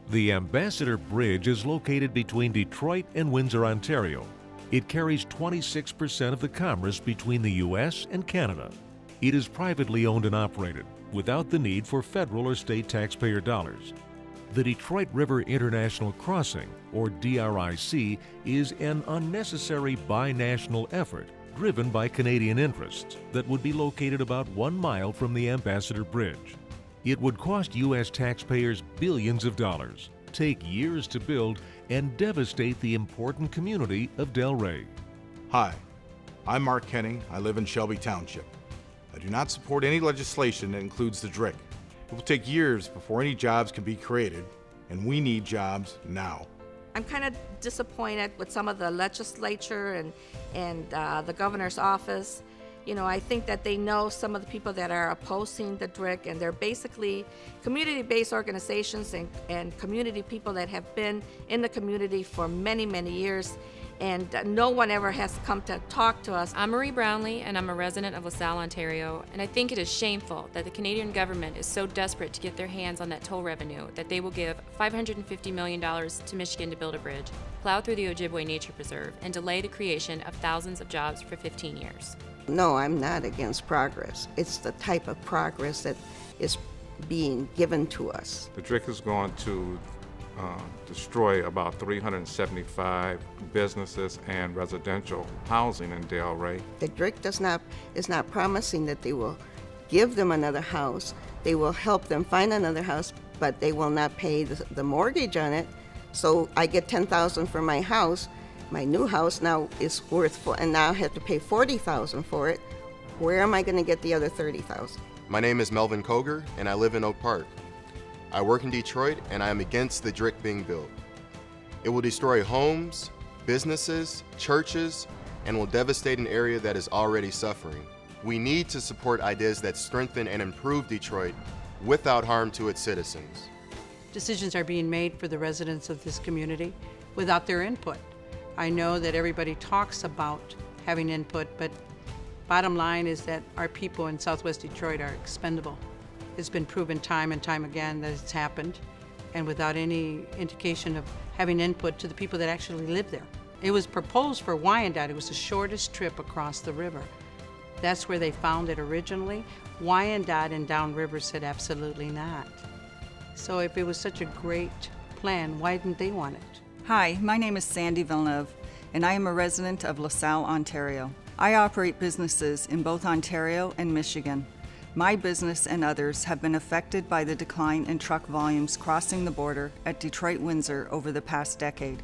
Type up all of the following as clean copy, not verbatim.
The Ambassador Bridge is located between Detroit and Windsor, Ontario. It carries 26% of the commerce between the U.S. and Canada. It is privately owned and operated, without the need for federal or state taxpayer dollars. The Detroit River International Crossing, or DRIC, is an unnecessary binational effort driven by Canadian interests that would be located about 1 mile from the Ambassador Bridge. It would cost U.S. taxpayers billions of dollars, take years to build, and devastate the important community of Delray. Hi, I'm Mark Kenning. I live in Shelby Township. I do not support any legislation that includes the DRIC. It will take years before any jobs can be created, and we need jobs now. I'm kind of disappointed with some of the legislature and the governor's office. You know, I think that they know some of the people that are opposing the DRIC, and they're basically community-based organizations and community people that have been in the community for many, many years, and no one ever has come to talk to us. I'm Marie Brownlee, and I'm a resident of LaSalle, Ontario, and I think it is shameful that the Canadian government is so desperate to get their hands on that toll revenue that they will give $550 million to Michigan to build a bridge, plow through the Ojibwe Nature Preserve, and delay the creation of thousands of jobs for 15 years. No, I'm not against progress. It's the type of progress that is being given to us. The DRIC is going to destroy about 375 businesses and residential housing in Delray. The DRIC is not promising that they will give them another house. They will help them find another house, but they will not pay the mortgage on it. So I get $10,000 for my house. My new house now is worth, and now I have to pay $40,000 for it. Where am I going to get the other $30,000? My name is Melvin Koger, and I live in Oak Park. I work in Detroit, and I am against the DRIC being built. It will destroy homes, businesses, churches, and will devastate an area that is already suffering. We need to support ideas that strengthen and improve Detroit without harm to its citizens. Decisions are being made for the residents of this community without their input. I know that everybody talks about having input, but bottom line is that our people in Southwest Detroit are expendable. It's been proven time and time again that it's happened, and without any indication of having input to the people that actually live there. It was proposed for Wyandotte. It was the shortest trip across the river. That's where they found it originally. Wyandotte and downriver said absolutely not. So if it was such a great plan, why didn't they want it? Hi, my name is Sandy Villeneuve, and I am a resident of LaSalle, Ontario. I operate businesses in both Ontario and Michigan. My business and others have been affected by the decline in truck volumes crossing the border at Detroit-Windsor over the past decade.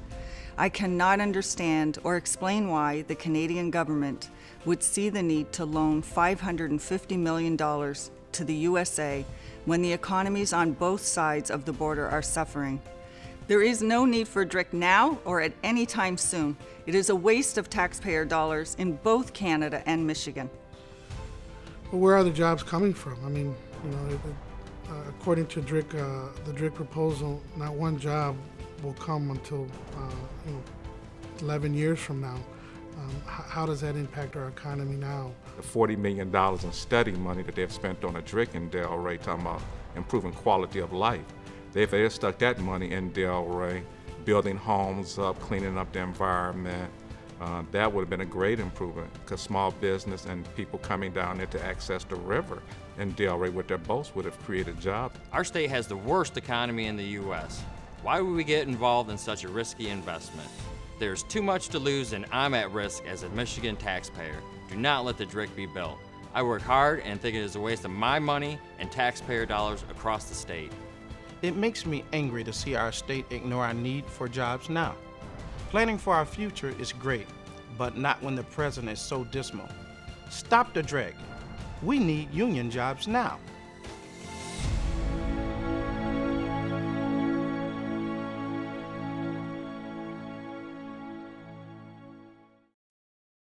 I cannot understand or explain why the Canadian government would see the need to loan $550 million to the USA when the economies on both sides of the border are suffering. There is no need for DRIC now or at any time soon. It is a waste of taxpayer dollars in both Canada and Michigan. Well, where are the jobs coming from? I mean, you know, according to DRIC, the DRIC proposal, not one job will come until 11 years from now. How does that impact our economy now? The $40 million in study money that they've spent on a DRIC in Delray, talking about improving quality of life. If they had stuck that money in Delray, building homes up, cleaning up the environment, that would have been a great improvement, because small business and people coming down there to access the river in Delray with their boats would have created jobs. Our state has the worst economy in the U.S. Why would we get involved in such a risky investment? There's too much to lose, and I'm at risk as a Michigan taxpayer. Do not let the DRIC be built. I work hard and think it is a waste of my money and taxpayer dollars across the state. It makes me angry to see our state ignore our need for jobs now. Planning for our future is great, but not when the president is so dismal. Stop the DRIC. We need union jobs now.